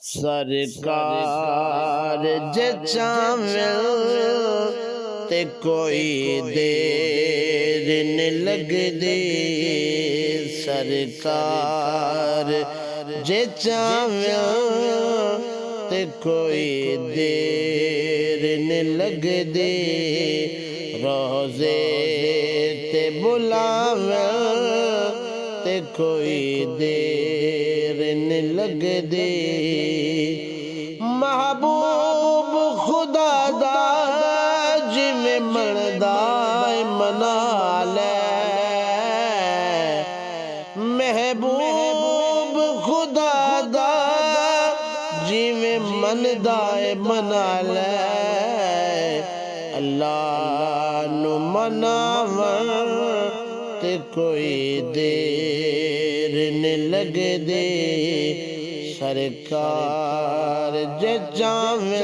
सरकार जे चावे ते कोई देर न लगदी। सरकार जे चावे ते कोई देर न लगदी। रोज़े ते बुलावे ते कोई देर न लगदी। महबूब खुदा दा जिवें मनदा मना ले। महबूब खुदा दा जिवें मनदा मना ले। अल्लाह नू मनावन ते कोई देर न लगदी। सरकार जे चावे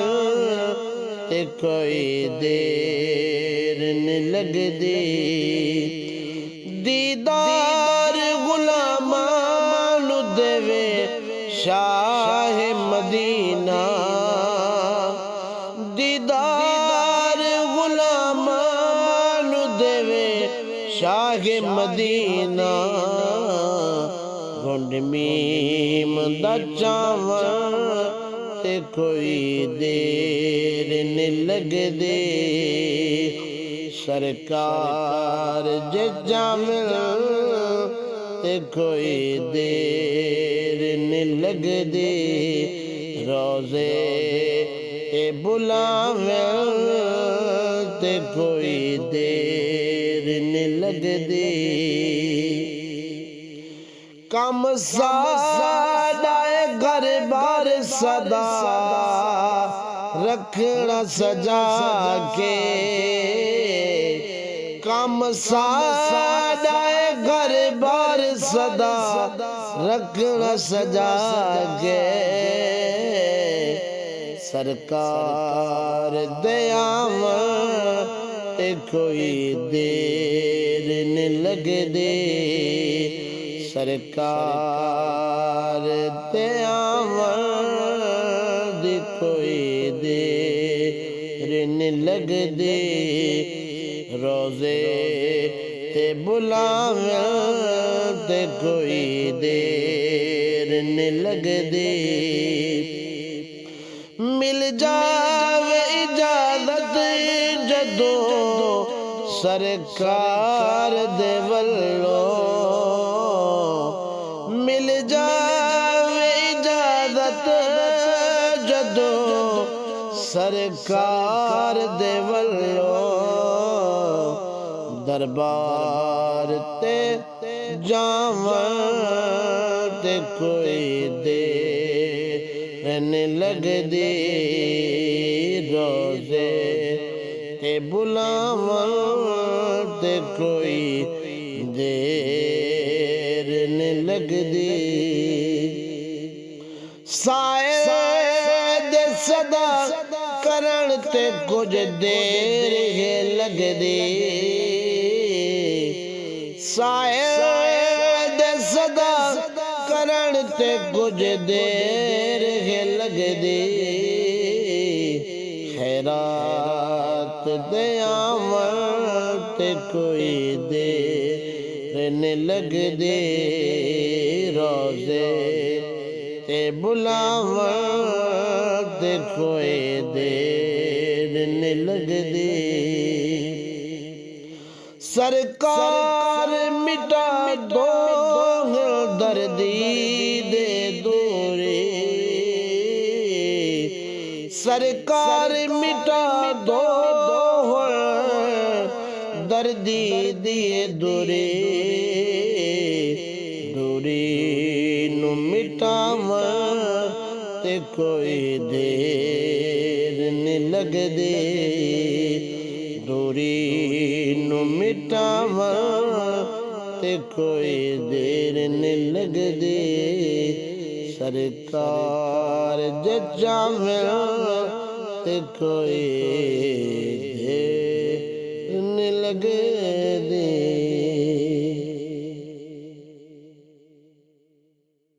ते कोई देर न लगदी। दीदार गुलामां नू देवे शाह मदीना। दीदार गुलामां नू देवे शाह मदीना। गुंड मीम दा चावन ते कोई देर न लगदी। सरकार जे चावे ते कोई देर न लगदी। रोज़े ते बुलावे ते कोई देर न लगदी। कम सादा घर बार सदा रखना सजा के। कम सादा घर बार सदा रखना सजा के। सरकार दयावन ते कोई देर न लगदी। सरकार दयावन ते कोई देर न लगदी। रोज़े ते बुलावे ते कोई देर न लगदी। मिल जावे इजाजत जदों सरकार दे वल्लों। मिल जावे इजाजत जदों सरकार दे वल्लों। दरबार ते जावन ते कोई देर न लगदी। रोज़े ते बुलावन ते कोई देर न लगदी। साए दे सदा करन ते कुछ देर है लगदी। साए दे सदा करन ते कुछ देर है लगदी। खैरात दे आवन ते कोई देर न लगदी। रोज़े ते बुलावन ते कोई देर न लगदी। सरकार मिटा दो दर्दी दे दूरी। सरकार मिटा दो दर्दी दिए दूरी। दूरी नू मिटावन ते कोई देर न लगदी। दूरी नू मिटावन ते कोई देर न लगदी। सरकार जे चावे ते कोई देर न लगदी।